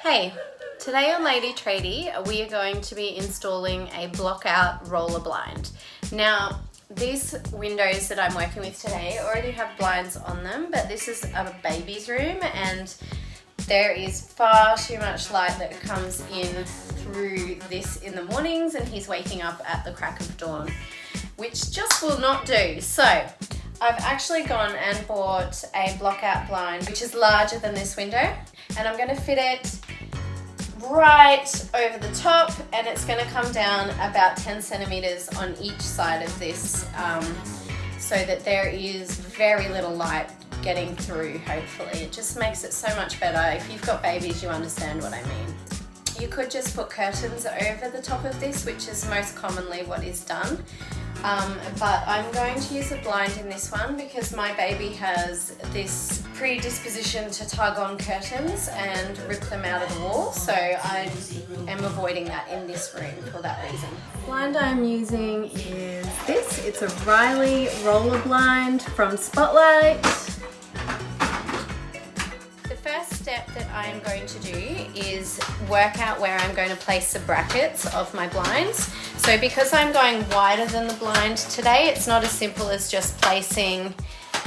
Hey, today on Lady Tradie we are going to be installing a block out roller blind. Now these windows that I'm working with today already have blinds on them, but this is a baby's room and there is far too much light that comes in through this in the mornings, and he's waking up at the crack of dawn, which just will not do. So I've actually gone and bought a block out blind which is larger than this window, and I'm going to fit it right over the top, and it's going to come down about 10 centimeters on each side of this, so that there is very little light getting through. Hopefully it just makes it so much better. If you've got babies, you understand what I mean. You could just put curtains over the top of this, which is most commonly what is done. But I'm going to use a blind in this one because my baby has this predisposition to tug on curtains and rip them out of the wall, so I am avoiding that in this room for that reason. The blind I'm using is this. It's a Riley roller blind from Spotlight. The first step that I am going to do is work out where I'm going to place the brackets of my blinds. So because I'm going wider than the blind today, it's not as simple as just placing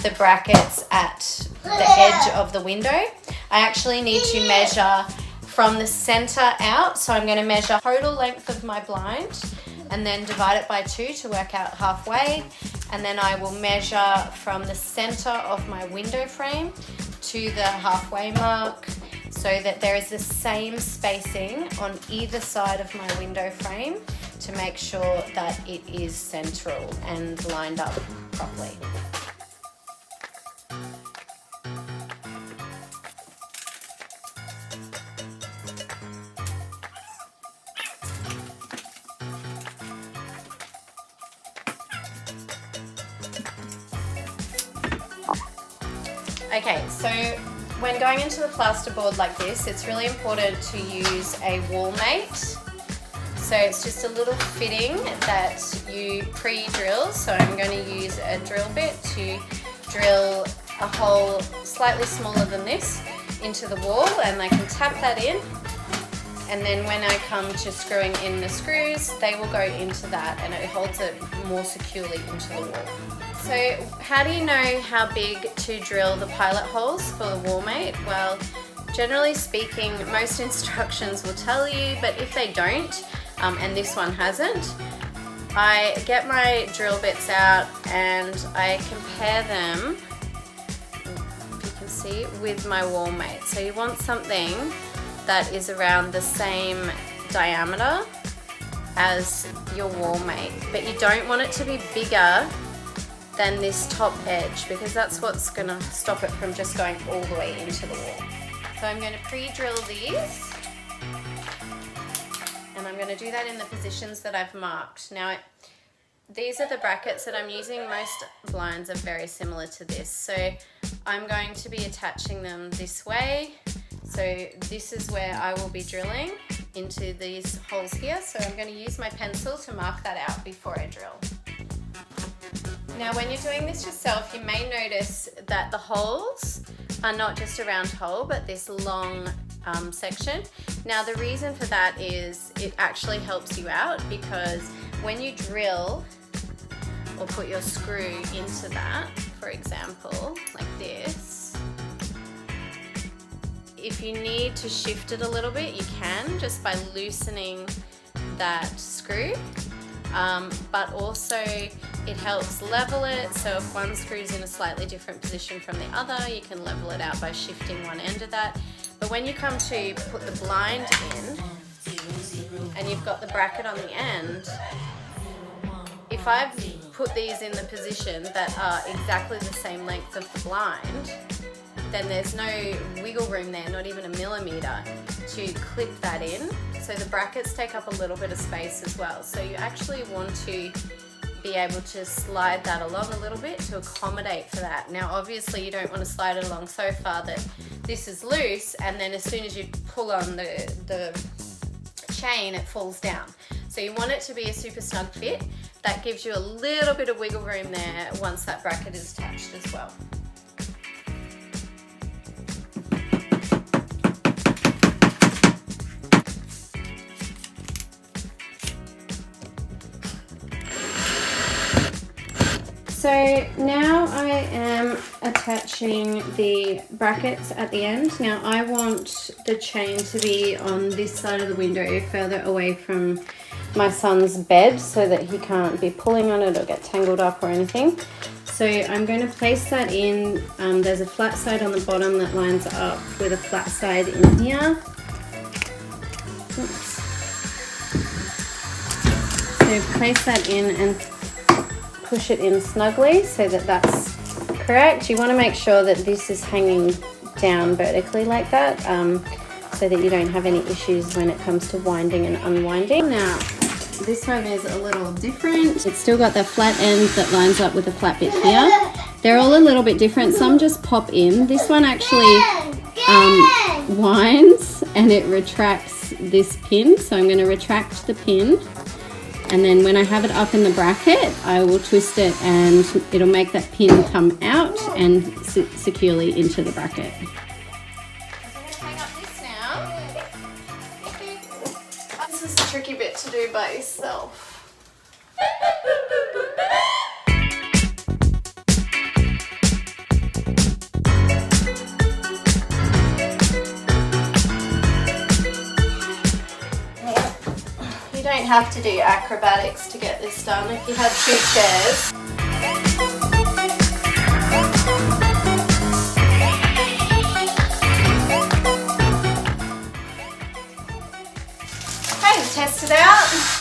the brackets at the edge of the window. I actually need to measure from the center out. So I'm going to measure total length of my blind and then divide it by 2 to work out halfway. And then I will measure from the center of my window frame to the halfway mark, so that there is the same spacing on either side of my window frame to make sure that it is central and lined up properly. Okay, so when going into the plasterboard like this, it's really important to use a wall mate. So it's just a little fitting that you pre-drill. So I'm going to use a drill bit to drill a hole slightly smaller than this into the wall, and I can tap that in. And then when I come to screwing in the screws, they will go into that, and it holds it more securely into the wall. So how do you know how big to drill the pilot holes for the wall mate? Well, generally speaking, most instructions will tell you, but if they don't, and this one hasn't, I get my drill bits out and I compare them, if you can see, with my wall mate. So you want something that is around the same diameter as your wall mate, but you don't want it to be bigger than this top edge, because that's what's going to stop it from just going all the way into the wall. So I'm going to pre-drill these, and I'm going to do that in the positions that I've marked. Now these are the brackets that I'm using. Most blinds are very similar to this, so I'm going to be attaching them this way. So this is where I will be drilling into these holes here. So I'm going to use my pencil to mark that out before I drill. Now when you're doing this yourself, you may notice that the holes are not just a round hole, but this long section. Now the reason for that is it actually helps you out, because when you drill or put your screw into that, for example, like this, if you need to shift it a little bit, you can just by loosening that screw. But also it helps level it, so if one screw is in a slightly different position from the other, you can level it out by shifting one end of that. But when you come to put the blind in and you've got the bracket on the end, if I've put these in the position that are exactly the same length of the blind, then there's no wiggle room there, not even a millimeter, to clip that in. So the brackets take up a little bit of space as well. So you actually want to be able to slide that along a little bit to accommodate for that. Now obviously you don't want to slide it along so far that this is loose, and then as soon as you pull on the chain, it falls down. So you want it to be a super snug fit. That gives you a little bit of wiggle room there once that bracket is attached as well. So now I am attaching the brackets at the end. Now I want the chain to be on this side of the window, further away from my son's bed so that he can't be pulling on it or get tangled up or anything. So I'm going to place that in. There's a flat side on the bottom that lines up with a flat side in here. Oops. So place that in and push it in snugly so that that's correct. You want to make sure that this is hanging down vertically like that, so that you don't have any issues when it comes to winding and unwinding. Now this one is a little different. It's still got the flat end that lines up with the flat bit here. They're all a little bit different. Some just pop in. This one actually winds and it retracts this pin. So I'm going to retract the pin, and then when I have it up in the bracket, I will twist it and it'll make that pin come out and securely into the bracket. I'm going to hang up this now. This is a tricky bit to do by yourself. You don't have to do acrobatics to get this done. If you had 2 chairs. Okay, test it out.